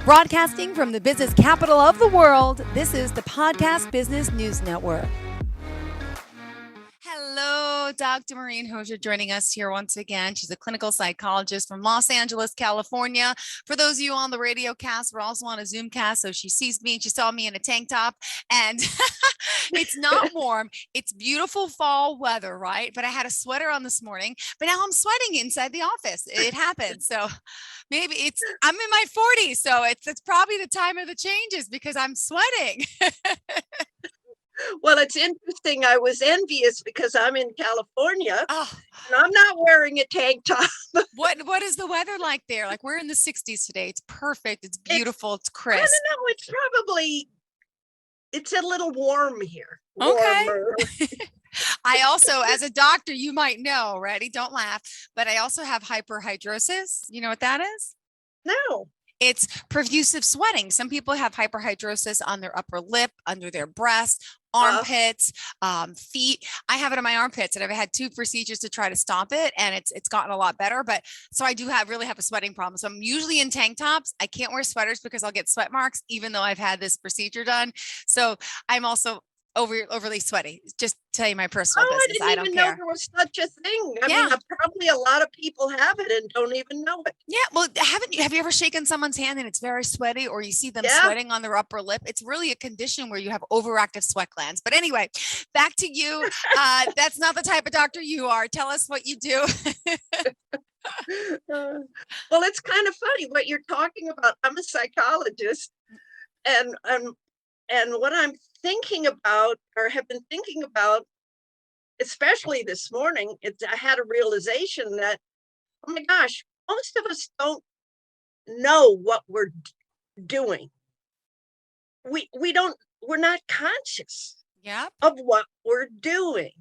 Broadcasting from the business capital of the world, this is the Podcast Business News Network. Hello, Dr. Maureen Hosier joining us here once again. She's a clinical psychologist from Los Angeles, California. For those of you on the radio cast, we're also on a Zoom cast. So she sees me and she saw me in a tank top and it's not warm. It's beautiful fall weather, right? But I had a sweater on this morning, but now I'm sweating inside the office. It happens. So maybe I'm in my 40s. So it's probably the time of the changes because I'm sweating. Well, it's interesting. I was envious because I'm in California Oh, and I'm not wearing a tank top. what is the weather like there? Like we're in the 60s today. It's perfect. It's beautiful. It's I crisp. don't know. It's a little warm here. Okay. Warmer. I also, as a doctor, you might know, ready? Don't laugh. But I also have hyperhidrosis. You know what that is? No. It's profuse sweating. Some people have hyperhidrosis on their upper lip, under their breast, armpits, feet. I have it in my armpits, and I've had 2 procedures to try to stop it, and it's gotten a lot better. But so I do really have a sweating problem. So I'm usually in tank tops. I can't wear sweaters because I'll get sweat marks, even though I've had this procedure done. So I'm also overly sweaty. Just tell you my personal business. I don't didn't even care. know there was such a thing. I Yeah. mean, probably a lot of people have it and don't even know it. Yeah. Well, have you ever shaken someone's hand and it's very sweaty, or you see them Yeah. sweating on their upper lip? It's really a condition where you have overactive sweat glands. But anyway, back to you. That's not the type of doctor you are. Tell us what you do. Well, it's kind of funny what you're talking about. I'm a psychologist, and what I'm thinking about, or have been thinking about, especially this morning, I had a realization that, oh my gosh, most of us don't know what we're doing. We're not conscious of what we're doing.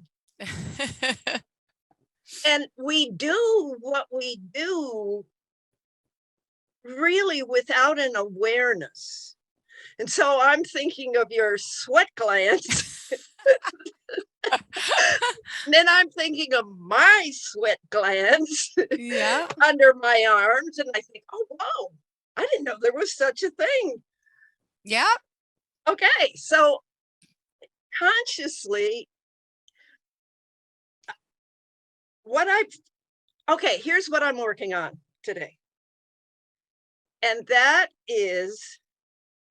And we do what we do really without an awareness. And so I'm thinking of your sweat glands. Then I'm thinking of my sweat glands under my arms. And I think, oh, wow, I didn't know there was such a thing. Yeah. Okay. So consciously, here's what I'm working on today. And that is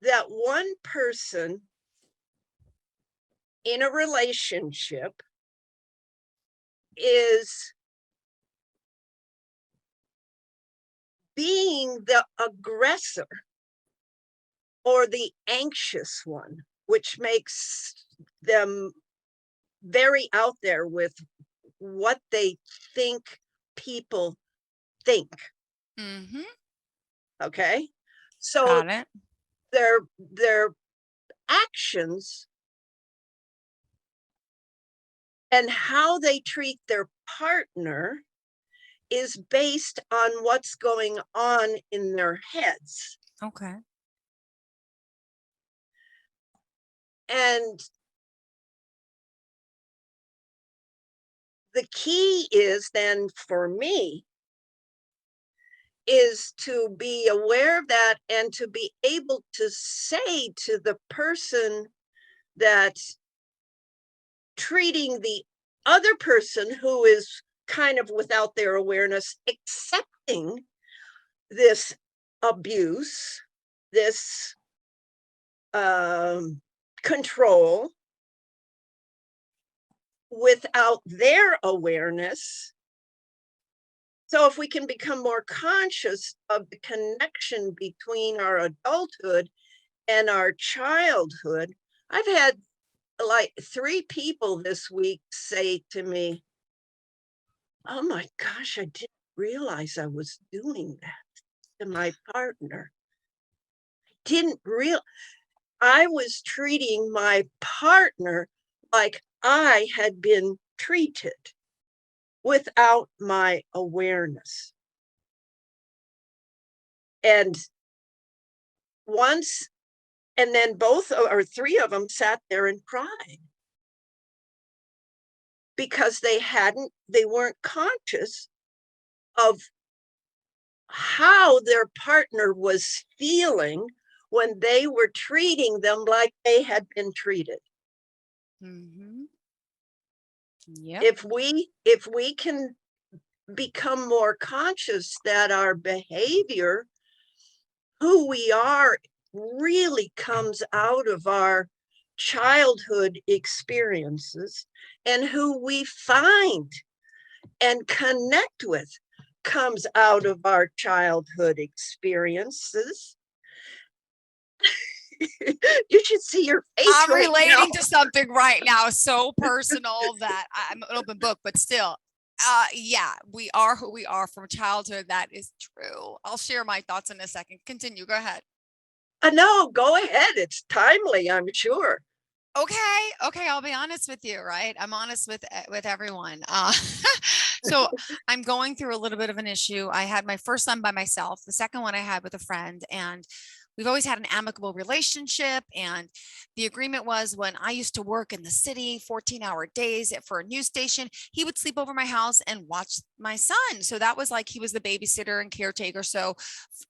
that one person in a relationship is being the aggressor or the anxious one, which makes them very out there with what they think people think. Mm-hmm. Okay. So got it. Their actions and how they treat their partner is based on what's going on in their heads. Okay. And the key is then for me is to be aware of that and to be able to say to the person that's treating the other person who is kind of without their awareness, accepting this abuse, this control without their awareness. So if we can become more conscious of the connection between our adulthood and our childhood, I've had like 3 people this week say to me, oh my gosh, I didn't realize I was doing that to my partner. I was treating my partner like I had been treated without my awareness. And then both or 3 of them sat there and cried because they weren't conscious of how their partner was feeling when they were treating them like they had been treated. Mm-hmm. Yep. If we can become more conscious that our behavior, who we are, really comes out of our childhood experiences, and who we find and connect with comes out of our childhood experiences. You should see your face I'm right now. relating to something right now so personal that I'm an open book, but still, yeah, we are who we are from childhood. That is true. I'll share my thoughts in a second. Continue. Go ahead. No, go ahead. It's timely, I'm sure. Okay, I'll be honest with you, right? I'm honest with everyone. So I'm going through a little bit of an issue. I had my first son by myself, the second one I had with a friend, and we've always had an amicable relationship. And the agreement was, when I used to work in the city, 14-hour days for a news station, he would sleep over my house and watch my son. So that was like, he was the babysitter and caretaker. So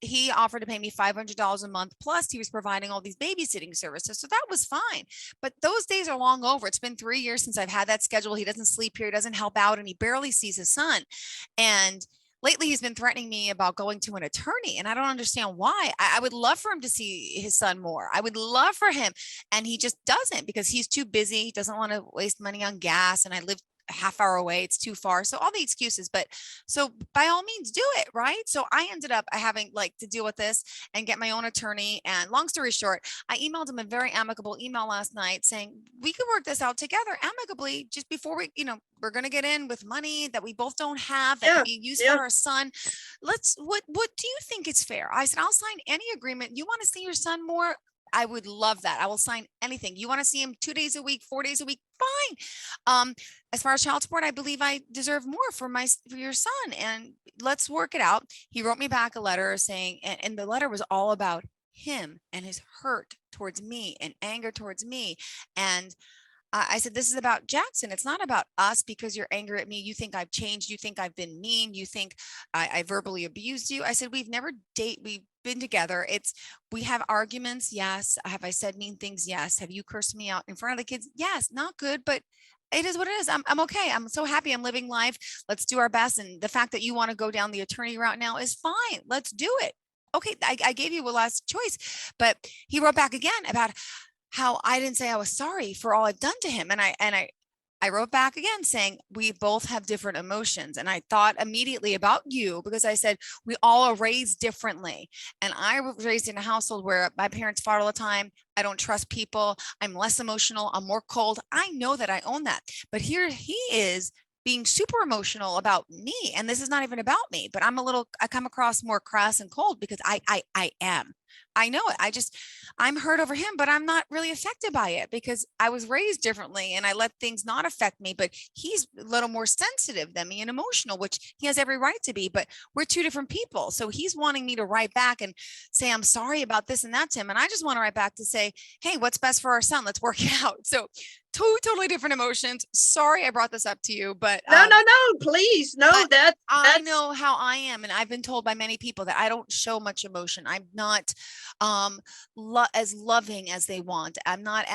he offered to pay me $500 a month, plus he was providing all these babysitting services. So that was fine. But those days are long over. It's been 3 years since I've had that schedule. He doesn't sleep here, he doesn't help out, and he barely sees his son. And lately he's been threatening me about going to an attorney, and I don't understand why. I would love for him to see his son more. I would love for him. And he just doesn't, because he's too busy. He doesn't want to waste money on gas. And I live a half hour away. It's too far. So all the excuses, but so by all means do it. Right. So I ended up having like to deal with this and get my own attorney. And long story short, I emailed him a very amicable email last night saying we could work this out together amicably, just before we're going to get in with money that we both don't have, that could be used for our son. What do you think is fair? I said, I'll sign any agreement. You want to see your son more? I would love that. I will sign anything. You want to see him 2 days a week, 4 days a week? Fine. As far as child support, I believe I deserve more for your son, and let's work it out. He wrote me back a letter saying, and the letter was all about him and his hurt towards me and anger towards me. And I said, this is about Jackson. It's not about us, because you're angry at me. You think I've changed. You think I've been mean. You think I verbally abused you. I said, we've been together. We have arguments. Yes. Have I said mean things? Yes. Have you cursed me out in front of the kids? Yes. Not good, but it is what it is. I'm okay. I'm so happy. I'm living life. Let's do our best. And the fact that you want to go down the attorney route now is fine. Let's do it. Okay. I gave you a last choice, but he wrote back again about how I didn't say I was sorry for all I've done to him. And I wrote back again saying, we both have different emotions. And I thought immediately about you, because I said, we all are raised differently. And I was raised in a household where my parents fought all the time. I don't trust people. I'm less emotional. I'm more cold. I know that. I own that. But here he is being super emotional about me. And this is not even about me, but I come across more crass and cold because I am. I know it. I'm hurt over him, but I'm not really affected by it because I was raised differently and I let things not affect me. But he's a little more sensitive than me and emotional, which he has every right to be. But we're two different people. So he's wanting me to write back and say, I'm sorry about this and that, Tim. And I just want to write back to say, hey, what's best for our son? Let's work it out. So two totally different emotions. Sorry I brought this up to you, but no, please. No, I know how I am. And I've been told by many people that I don't show much emotion. I'm not as loving as they want. I'm not.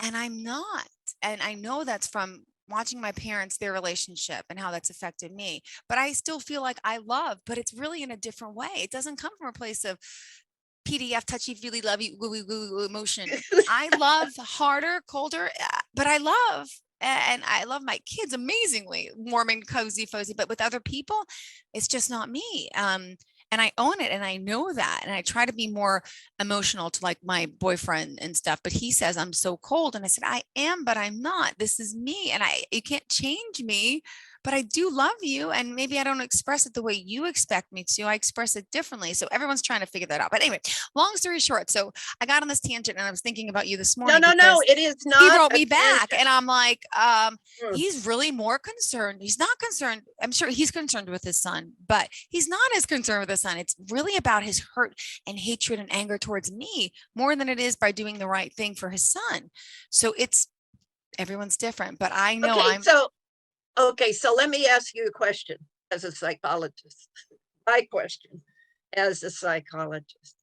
And I know that's from watching my parents, their relationship and how that's affected me. But I still feel like I love, but it's really in a different way. It doesn't come from a place of PDF, touchy feely, lovey, woo emotion. I love harder, colder, but I love. And I love my kids amazingly, warm and cozy, fuzzy, but with other people, it's just not me. And I own it and I know that. And I try to be more emotional to like my boyfriend and stuff, but he says I'm so cold. And I said, I am, but I'm not. This is me. And you can't change me, but I do love you. And maybe I don't express it the way you expect me to. I express it differently. So everyone's trying to figure that out. But anyway, long story short. So I got on this tangent and I was thinking about you this morning. No, it is not. He wrote me back tangent. and I'm like, he's really more concerned. He's not concerned. I'm sure he's concerned with his son, but he's not as concerned with his son. It's really about his hurt and hatred and anger towards me more than it is by doing the right thing for his son. So everyone's different, but I know Okay, so let me ask you a question as a psychologist. my question as a psychologist.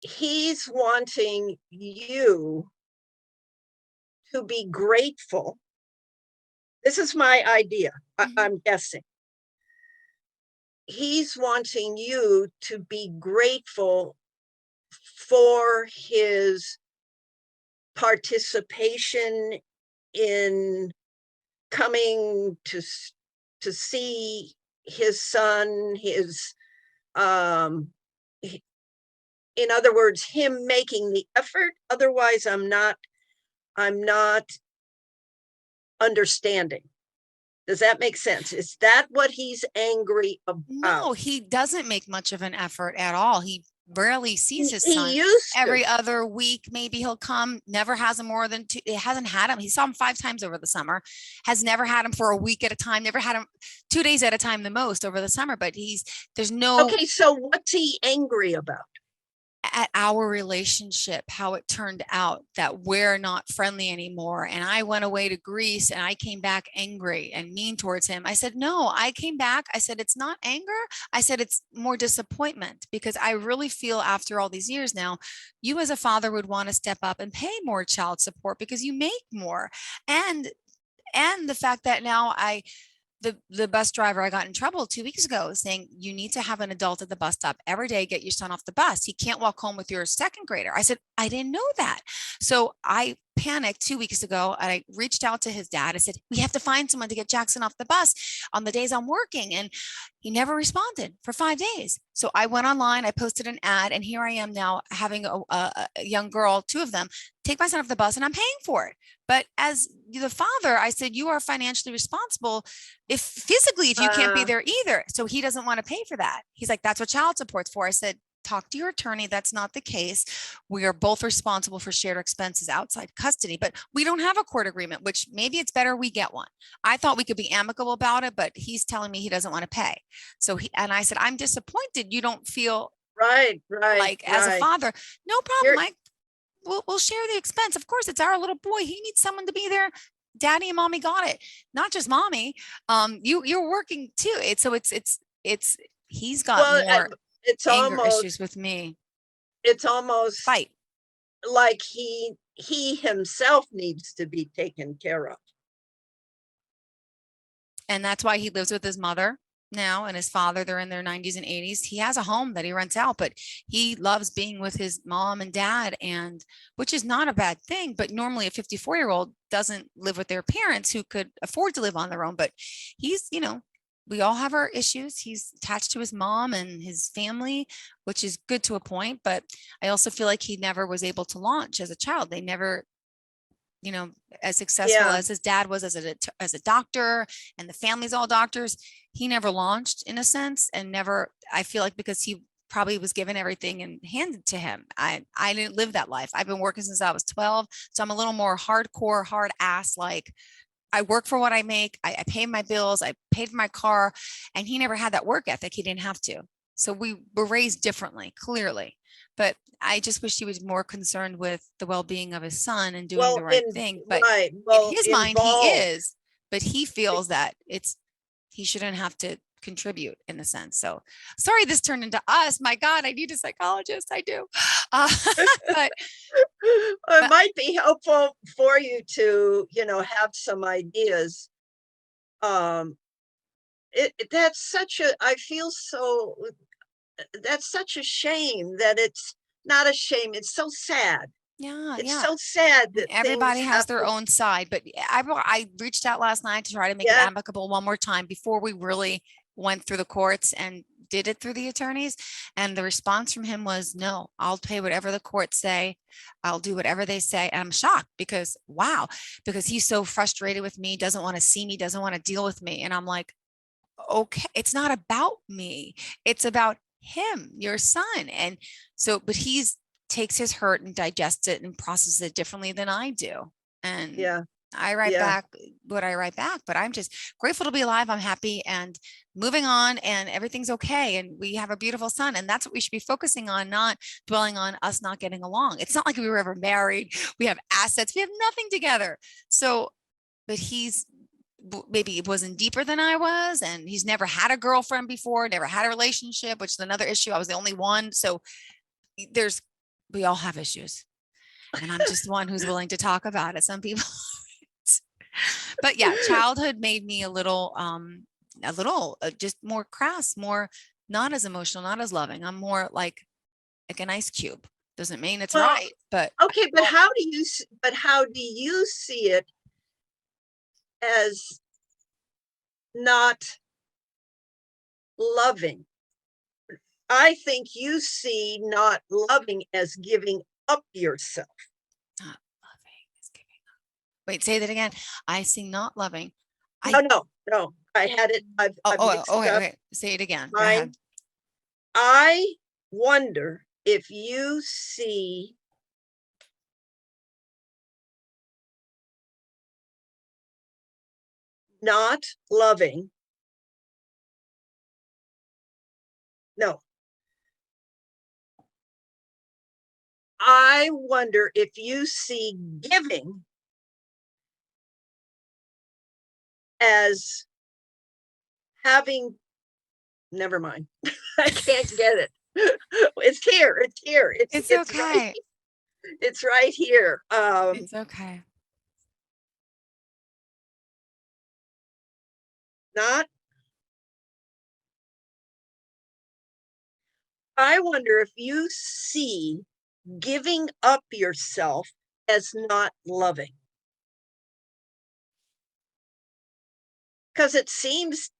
He's wanting you to be grateful. This is my idea. I'm guessing. He's wanting you to be grateful for his participation in coming to see his son, his in other words, him making the effort. Otherwise, I'm not understanding. Does that make sense? Is that what he's angry about? No, he doesn't make much of an effort at all. He rarely sees his He son. used to. Every other week, maybe he'll come, never has him more than two. It hasn't had him. He saw him 5 times over the summer, has never had him for a week at a time, never had him 2 days at a time the most over the summer, but there's no. Okay, so what's he angry about? At our relationship, how it turned out that we're not friendly anymore. And I went away to Greece and I came back angry and mean towards him. I said, no, I came back. I said, it's not anger. I said, it's more disappointment, because I really feel after all these years now, you as a father would want to step up and pay more child support because you make more. And the fact that now the bus driver, I got in trouble 2 weeks ago saying, you need to have an adult at the bus stop every day, get your son off the bus. He can't walk home with your second grader. I said, I didn't know that. So I panicked 2 weeks ago and I reached out to his dad. I said, we have to find someone to get Jackson off the bus on the days I'm working. And he never responded for 5 days. So I went online, I posted an ad, and here I am now having a young girl, 2 of them, take my son off the bus, and I'm paying for it. But as the father, I said, you are financially responsible if you can't be there either. So he doesn't want to pay for that. He's like, that's what child support's for. I said, talk to your attorney. That's not the case. We are both responsible for shared expenses outside custody, but we don't have a court agreement, which maybe it's better we get one. I thought we could be amicable about it, but he's telling me he doesn't want to pay. So and I said, I'm disappointed you don't feel right, like as a father. No problem, Mike. We'll share the expense. Of course, it's our little boy. He needs someone to be there. Daddy and mommy got it. Not just mommy. You're working too. He's got more it's anger almost issues with me. It's almost Fight. like he himself needs to be taken care of. And that's why he lives with his mother now and his father. They're in their 90s and 80s. He has a home that he rents out, but he loves being with his mom and dad, and which is not a bad thing. But normally a 54-year-old doesn't live with their parents who could afford to live on their own. But he's, we all have our issues. He's attached to his mom and his family, which is good to a point. But I also feel like he never was able to launch as a child. They never, as successful as his dad was as a doctor, and the family's all doctors. He never launched in a sense, and never, I feel like, because he probably was given everything and handed to him. I didn't live that life. I've been working since I was 12. So I'm a little more hardcore, hard ass, like, I work for what I make. I pay my bills. I paid for my car, and he never had that work ethic. He didn't have to. So we were raised differently, clearly. But I just wish he was more concerned with the well-being of his son and doing the right thing. But in his mind, he is. But he feels that he shouldn't have to contribute in a sense. So sorry, this turned into us. My God, I need a psychologist. I do. But it might be helpful for you to, have some ideas. That's such a shame that it's not a shame. It's so sad. It's so sad that everybody has their own side. But I reached out last night to try to make it amicable one more time before we really went through the courts and did it through the attorneys. And the response from him was, no, I'll pay whatever the courts say. I'll do whatever they say. And I'm shocked because he's so frustrated with me, doesn't want to see me, doesn't want to deal with me. And I'm like, okay, it's not about me. It's about him, your son. And so, but takes his hurt and digests it and processes it differently than I do. And I write back what I write back, but I'm just grateful to be alive. I'm happy and moving on, and everything's okay. And we have a beautiful son, and that's what we should be focusing on, not dwelling on us not getting along. It's not like we were ever married. We have assets. We have nothing together. So, but he's maybe it wasn't deeper than I was, and he's never had a girlfriend before, never had a relationship, which is another issue. I was the only one. So we all have issues, and I'm just one who's willing to talk about it. Some people, but yeah, childhood made me a little just more crass, more not as emotional, not as loving. I'm more like an ice cube. Doesn't mean it's Well, right, but okay, but how do you see it as not loving? I think you see not loving as giving up yourself. not loving is giving up. Wait, say that again. I see not loving. No. I had it. I've mixed up Okay. Say it again. Go mine. ahead. I wonder if you see not loving. No. I wonder if you see giving as having, never mind. I can't get it. It's here. It's It's right. okay. It's right here. It's okay. Not. I wonder if you see giving up yourself as not loving. Because it seems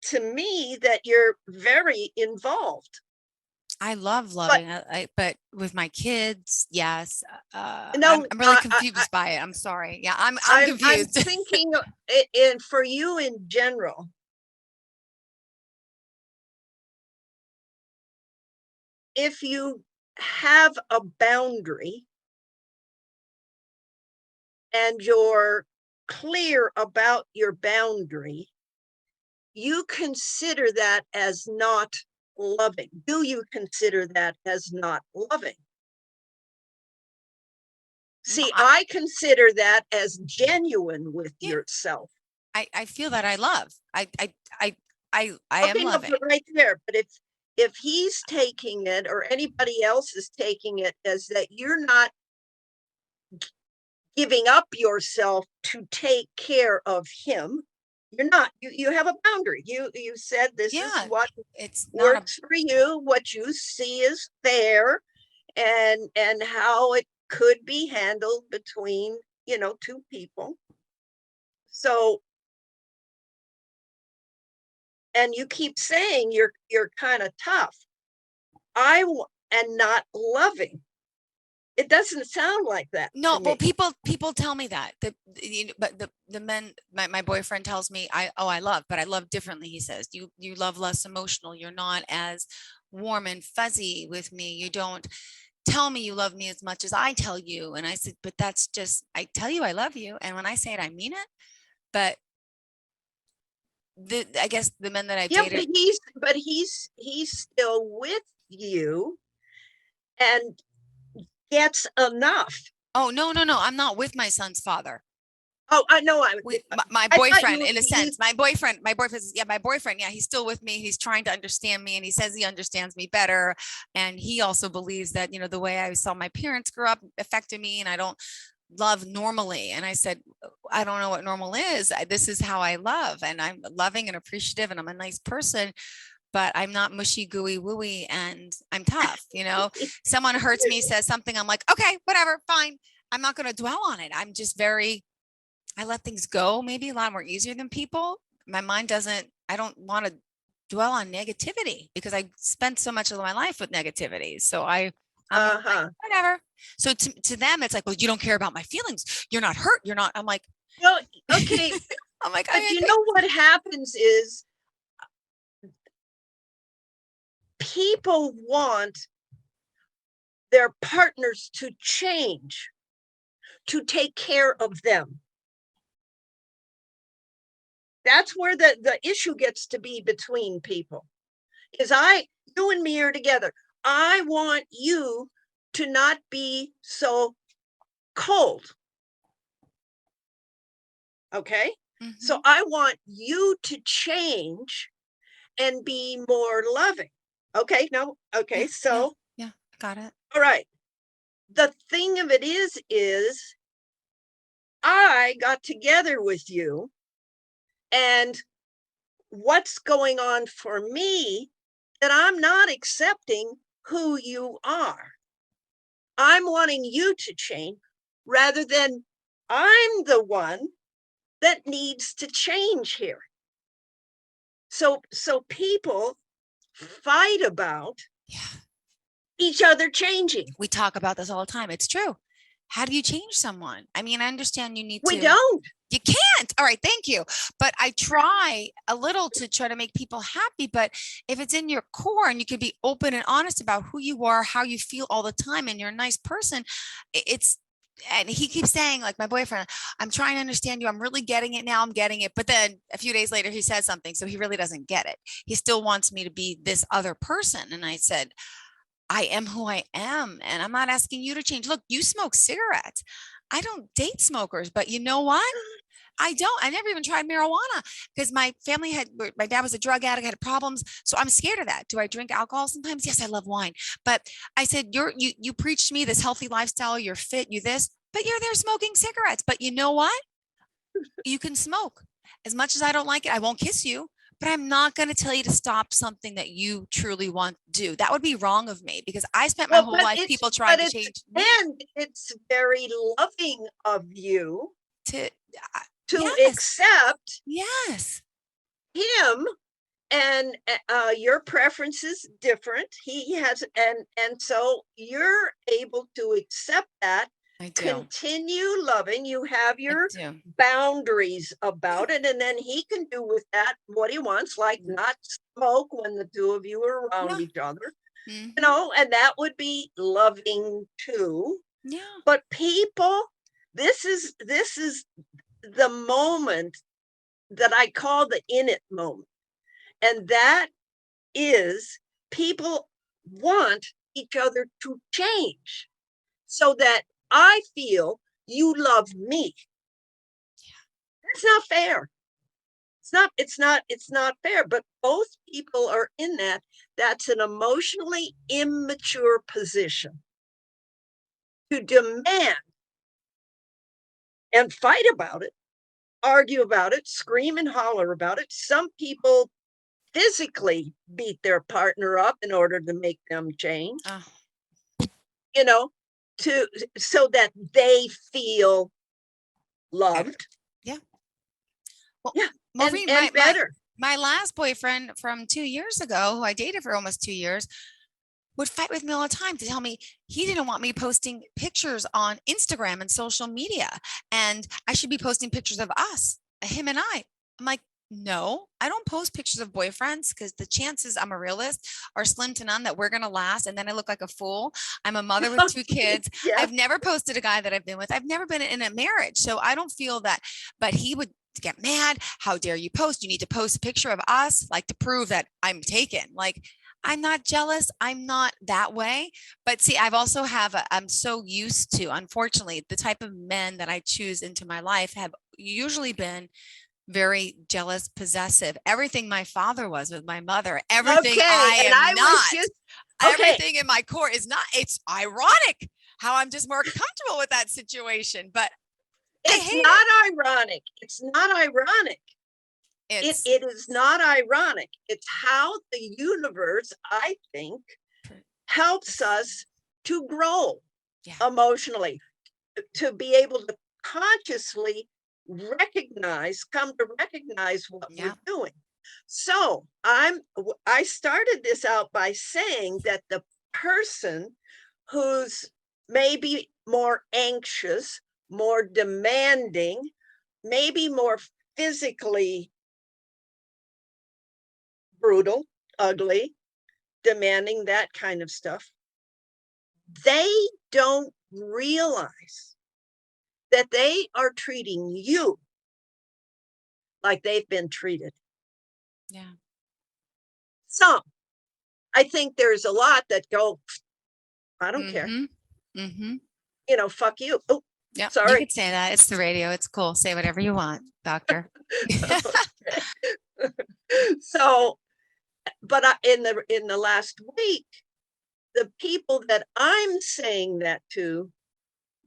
to me that you're very involved. I love loving it, but with my kids, yes. No, I'm really confused by it. I'm sorry. Yeah, I'm I'm confused. thinking, and for you in general, if you have a boundary and you're clear about your boundary, you consider that as not loving. Do you consider that as not loving? See, I consider that as genuine with yourself. I feel that I love. I am Okay, no, loving. but right there. But if he's taking it or anybody else is taking it as that you're not giving up yourself to take care of him, you're not. You have a boundary. You said this is what It's not works for you, what you see is fair, and how it could be handled between, two people. So, and you keep saying you're kind of tough. And not loving. It doesn't sound like that. no, to well, me. people tell me that but the men, my boyfriend tells me I love, but I love differently. He says you love less emotional. You're not as warm and fuzzy with me. You don't tell me you love me as much as I tell you. And I said, but that's just, I tell you I love you, and when I say it, I mean it. But I guess the men that I've Yeah, dated, but he's still with you and gets enough. oh no, I'm not with my son's father. Oh, I know. My I thought boyfriend, in a sense, my boyfriend, my boyfriend, yeah, he's still with me. He's trying to understand me, and he says he understands me better. And he also believes that, the way I saw my parents grow up affected me, and I don't love normally. And I said, I don't know what normal is. This is how I love, and I'm loving and appreciative, and I'm a nice person, but I'm not mushy, gooey, wooey, and I'm tough. Someone hurts me, says something, I'm like, okay, whatever, fine. I'm not going to dwell on it. I'm just I let things go, maybe a lot more easier than people. My mind I don't want to dwell on negativity because I spent so much of my life with negativity. So I'm like, whatever. So to them, it's like, well, you don't care about my feelings. You're not hurt. You're not. I'm like, well, okay. I'm like, but you know what happens is people want their partners to change, to take care of them. That's where the issue gets to be between people. Is you and me are together. I want you to not be so cold. Okay? So Mhm. I want you to change and be more loving. Okay, no, okay, Yeah, yeah, so, yeah. Got it. all right. The thing of it is I got together with you, and what's going on for me that I'm not accepting who you are. I'm wanting you to change rather than I'm the one that needs to change here. So people fight about Yeah. each other changing. We talk about this all the time. It's true. How do you change someone? I mean, I understand you need We to. don't. You can't. All right, thank you. But I try a little to try to make people happy. But if it's in your core and you can be open and honest about who you are, how you feel all the time, and you're a nice person, it's, and he keeps saying, like my boyfriend, I'm trying to understand you. I'm really getting it now. I'm getting it. But then a few days later, he says something. So he really doesn't get it. He still wants me to be this other person. And I said, I am who I am, and I'm not asking you to change. Look, you smoke cigarettes. I don't date smokers, but you know what? I don't. I never even tried marijuana because my family had, my dad was a drug addict, had problems. So I'm scared of that. Do I drink alcohol sometimes? Yes, I love wine. But I said, you preach to me this healthy lifestyle, you're fit, you this, but you're there smoking cigarettes. But you know what? You can smoke. As much as I don't like it, I won't kiss you, but I'm not going to tell you to stop something that you truly want to do. That would be wrong of me because I spent my Well, whole life people but trying to it's change me and it's very loving of you to, to yes, accept yes, him, and your preference is different. He has, and so you're able to accept that, I do. continue loving. You have I your do. boundaries about it, and then he can do with that what he wants, like Mm, not smoke when the two of you are around yeah. each other, Hmm. and that would be loving too. Yeah. But people, this is the moment that I call the in it moment. And that is, people want each other to change so that I feel you love me. That's not fair. It's not fair, but both people are in that. That's an emotionally immature position to demand and fight about it, argue about it, scream and holler about it. Some people physically beat their partner up in order to make them change, Oh, you know, to so that they feel better. loved. Yeah. Well, Yeah, Maureen, and better. my last boyfriend from 2 years ago, who I dated for almost 2 years, would fight with me all the time to tell me he didn't want me posting pictures on Instagram and social media, and I should be posting pictures of us, him and I. I'm like, no, I don't post pictures of boyfriends because the chances, I'm a realist, are slim to none that we're going to last. And then I look like a fool. I'm a mother with two kids. Yes. I've never posted a guy that I've been with. I've never been in a marriage. So I don't feel that, but he would get mad. How dare you post? You need to post a picture of us, like to prove that I'm taken. Like, I'm not jealous. I'm not that way. But see, I've also have I'm so used to, unfortunately, the type of men that I choose into my life have usually been very jealous, possessive. Everything my father was with my mother, everything Okay, I and am I was not. just okay. Everything in my core is not. It's ironic how I'm just more comfortable with that situation, but I It's hate it. not ironic. It's not ironic. It It's it is not ironic. It's how the universe, I think, helps us to grow yeah, emotionally, to be able to consciously come to recognize what we're yeah, doing. So I started this out by saying that the person who's maybe more anxious, more demanding, maybe more physically brutal, ugly, demanding that kind of stuff, they don't realize that they are treating you like they've been treated. yeah. Some, I think there's a lot that go, I don't care, Mm-hmm. Mm-hmm. fuck you. Oh, Yeah, you Sorry. could say that. It's the radio. It's cool. Say whatever you want, doctor. So, but in the last week, the people that I'm saying that to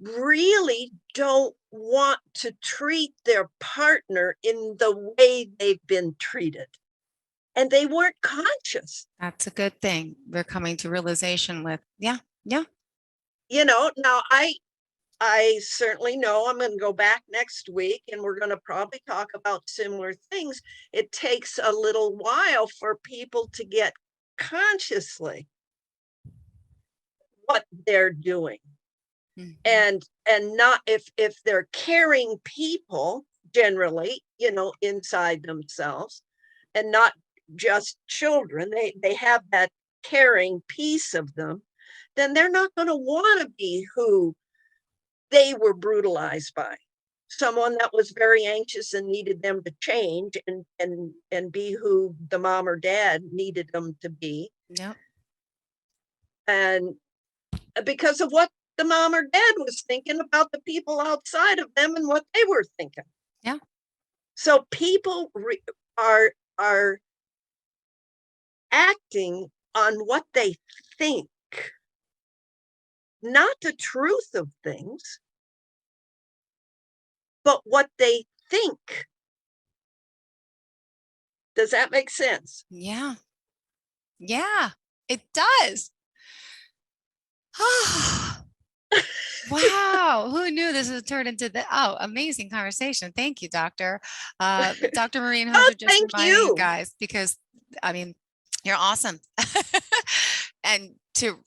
really don't want to treat their partner in the way they've been treated. And they weren't conscious. That's a good thing. They're coming to realization with, yeah. Now I certainly know I'm going to go back next week and we're going to probably talk about similar things. It takes a little while for people to get consciously what they're doing. And not if they're caring people generally, inside themselves, and not just children, they have that caring piece of them, then they're not going to want to be who they were brutalized by. Someone that was very anxious and needed them to change and be who the mom or dad needed them to be. Yep. And because of what the mom or dad was thinking about the people outside of them and what they were thinking. Yeah. So people are acting on what they think, not the truth of things, but what they think. Does that make sense? Yeah. Yeah, it does. Wow. Who knew this would turn into the amazing conversation. Thank you, Doctor. Dr. Maureen Hosier, just thank reminding you you. guys, because I mean, you're awesome. And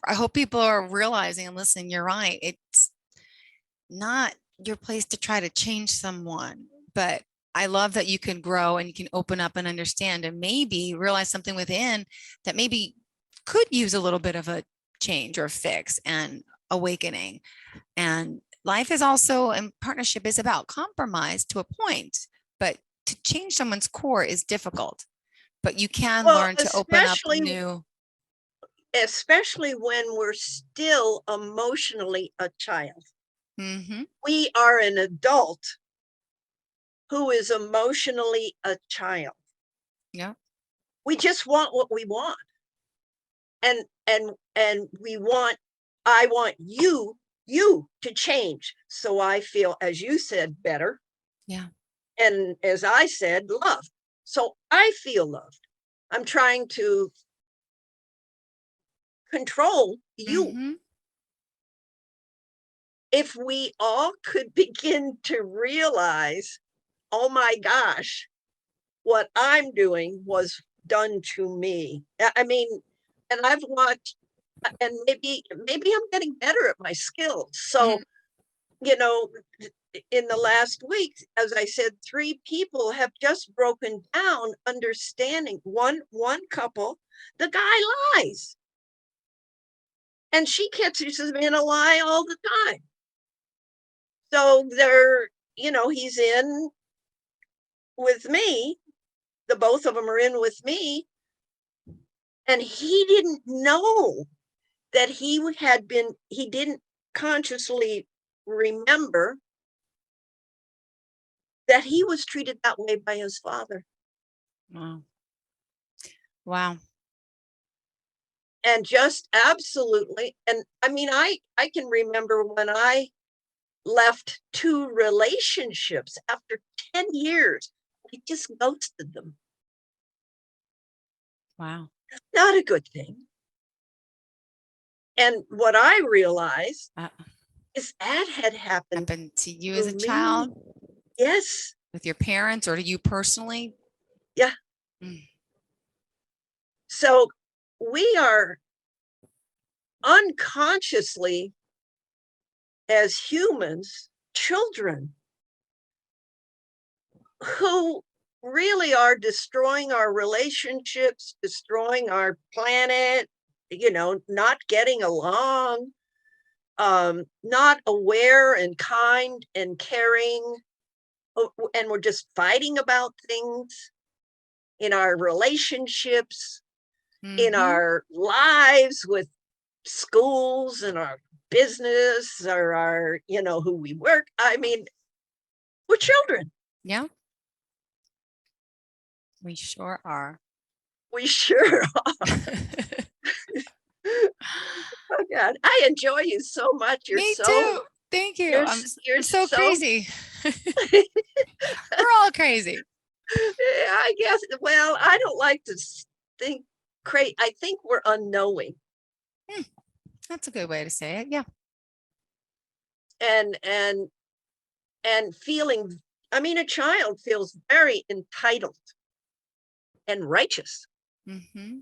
I hope people are realizing and listening, you're right. It's not your place to try to change someone, but I love that you can grow and you can open up and understand and maybe realize something within that maybe could use a little bit of a change or fix and awakening. And life is also, and partnership is about compromise to a point, but to change someone's core is difficult, but you can learn to open up new. Especially when we're still emotionally a child. Mm-hmm. We are an adult who is emotionally a child. Yeah. We just want what we want. And I want you to change. So I feel, as you said, better. Yeah. And as I said, loved. So I feel loved. I'm trying to control you. Mm-hmm. If we all could begin to realize, oh my gosh, what I'm doing was done to me. I mean, and I've watched, and maybe I'm getting better at my skills. So, in the last week, as I said, 3 people have just broken down understanding. One couple, the guy lies. And she catches him in a lie all the time. So he's in with me. The both of them are in with me. And he didn't know that he didn't consciously remember that he was treated that way by his father. Wow. Wow. And just absolutely. And I mean, I can remember when I left 2 relationships after 10 years, I just ghosted them. Wow. Not a good thing. And what I realized is that had happened to you as a child? Yes. With your parents or to you personally? Yeah. So we are unconsciously, as humans, children who really are destroying our relationships, destroying our planet, not getting along, not aware and kind and caring, and we're just fighting about things in our relationships, in our lives with schools and our business or our, who we work. I mean, we're children. Yeah. We sure are. We sure are. Oh God, I enjoy you so much. You're Me so too. Thank you. you're I'm so crazy. yeah, We're all crazy. I guess. Well, I don't like to think I think we're unknowing. That's a good way to say it. Yeah. And feeling, I mean, a child feels very entitled and righteous Mm-hmm.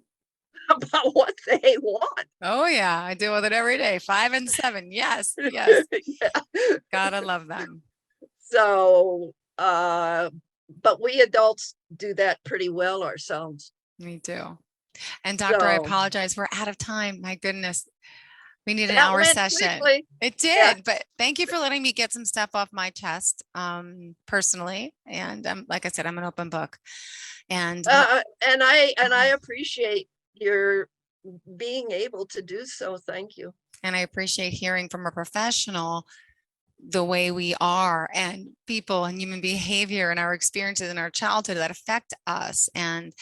about what they want. Oh yeah, I deal with it every day. 5 and 7. Yes, yes. Yeah. Gotta love them. So, but we adults do that pretty well ourselves. Me too. And doctor, I So apologize. We're out of time. My goodness. We need an that hour went session. quickly. It did, Yeah. but thank you for letting me get some stuff off my chest, personally. And like I said, I'm an open book. And I appreciate your being able to do so. Thank you. I appreciate hearing from a professional the way we are and people and human behavior and our experiences in our childhood that affect us, and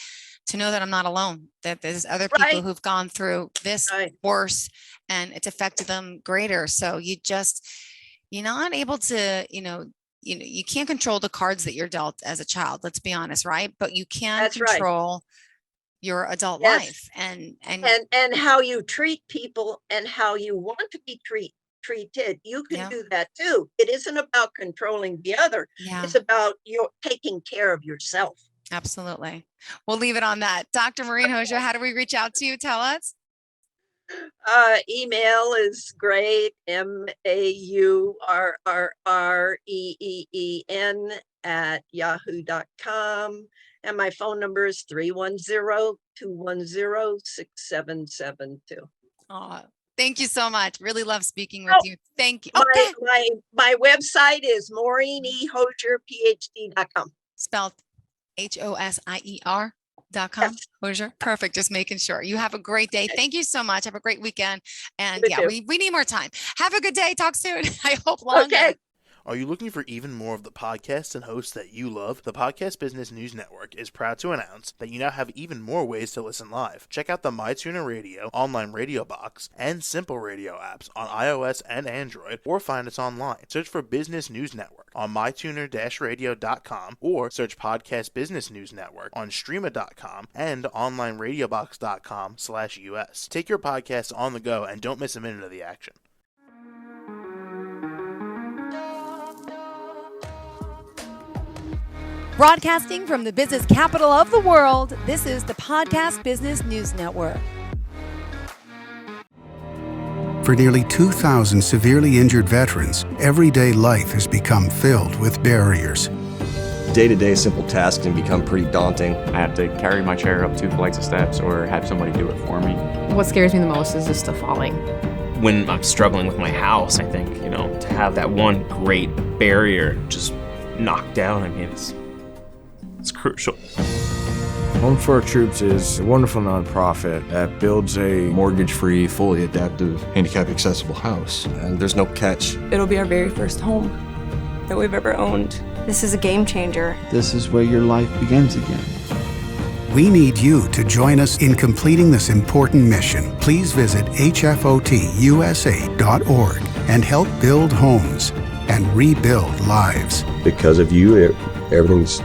to know that I'm not alone, that there's other people Right. who've gone through this Right. worse and it's affected them greater. So you're not able to, you can't control the cards that you're dealt as a child, let's be honest, right? But you can That's right. control your adult Yes. life and how you treat people and how you want to be treated. You can Yeah. do that too. It isn't about controlling the other. yeah, It's about your taking care of yourself. absolutely. We'll leave it on that. Dr. Maureen Hosier, how do we reach out to you? Tell us. Email is great. maureen@yahoo.com. And my phone number is 310-210-6772. Oh, thank you so much. Really love speaking with you. Thank you. My website is maureenhosierphd.com. Spelled HOSIER.com. Yes. Hosier. Perfect. Just making sure. You have a great day. Thank you so much. Have a great weekend. And You too. we need more time. Have a good day. Talk soon. I hope longer. Okay. Are you looking for even more of the podcasts and hosts that you love? The Podcast Business News Network is proud to announce that you now have even more ways to listen live. Check out the MyTuner Radio, online radio box, and Simple Radio apps on iOS and Android, or find us online. Search for Business News Network on mytuner-radio.com, or search Podcast Business News Network on streama.com and onlineradiobox.com/US. Take your podcasts on the go and don't miss a minute of the action. Broadcasting from the business capital of the world, this is the Podcast Business News Network. For nearly 2,000 severely injured veterans, everyday life has become filled with barriers. Day-to-day simple tasks can become pretty daunting. I have to carry my chair up 2 flights of steps or have somebody do it for me. What scares me the most is just the falling. When I'm struggling with my house, I think, to have that one great barrier just knocked down, it's crucial. Home for Our Troops is a wonderful nonprofit that builds a mortgage-free, fully adaptive, handicap-accessible house. And there's no catch. It'll be our very first home that we've ever owned. This is a game changer. This is where your life begins again. We need you to join us in completing this important mission. Please visit hfotusa.org and help build homes and rebuild lives. Because of you, everything's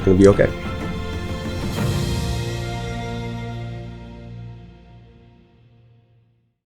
going to be okay.